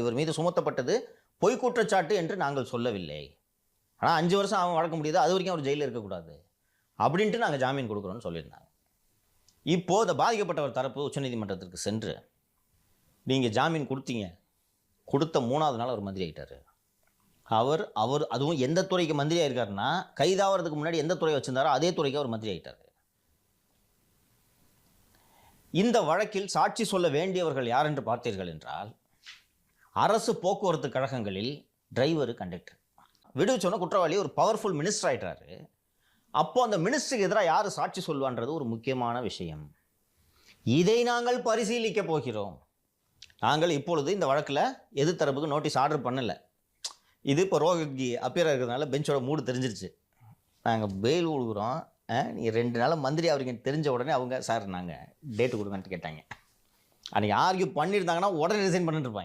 இவர் மீது சுமத்தப்பட்டது பொய் குற்றச்சாட்டு என்று நாங்கள் சொல்லவில்லை. ஆனால் 5 வருஷம் அவன் வழக்க முடியாது, அது வரைக்கும் அவர் ஜெயிலில் இருக்கக்கூடாது அப்படின்ட்டு நாங்கள் ஜாமீன் கொடுக்குறோன்னு சொல்லியிருந்தாங்க. இப்போது இந்த பாதிக்கப்பட்டவர் தரப்பு உச்சநீதிமன்றத்திற்கு சென்று நீங்கள் ஜாமீன் கொடுத்தீங்க, கொடுத்த 3வது நாள் அவர் மந்திரி ஆகிட்டார். அவர் அதுவும் எந்த துறைக்கு மந்திரி ஆகிருக்காருன்னா, கைதாகிறதுக்கு முன்னாடி எந்த துறையை வச்சுருந்தாரோ அதே துறைக்கு அவர் மந்திரி ஆகிட்டார். இந்த வழக்கில் சாட்சி சொல்ல வேண்டியவர்கள் யார் என்று பார்த்தீர்கள் என்றால், அரசு போக்குவரத்து கழகங்களில் டிரைவரு, கண்டக்டர். விடுவிச்சோன்னா குற்றவாளி ஒரு பவர்ஃபுல் மினிஸ்டர் ஆகிட்டாரு. அப்போது அந்த மினிஸ்டருக்கு எதிராக யார் சாட்சி சொல்வான்றது ஒரு முக்கியமான விஷயம். இதை நாங்கள் பரிசீலிக்க போகிறோம். நாங்கள் இப்பொழுது இந்த வழக்கில் எதிர்த்தரப்புக்கு நோட்டீஸ் ஆர்டர் பண்ணலை. இது இப்போ ரோஹித்கி அப்பியராக இருக்கிறதுனால பெஞ்சோட மூடு தெரிஞ்சிருச்சு. நாங்கள் பெயில் கொடுக்குறோம், நீங்கள் 2 நாள் மந்திரி அவருக்கு தெரிஞ்ச உடனே அவங்க சார் நாங்கள் டேட்டு கொடுங்கன்ட்டு கேட்டாங்க. அன்றைக்கி ஆர்கியூ பண்ணியிருந்தாங்கன்னா உடனே ரிசைன் பண்ணிட்டு இருப்பாங்க.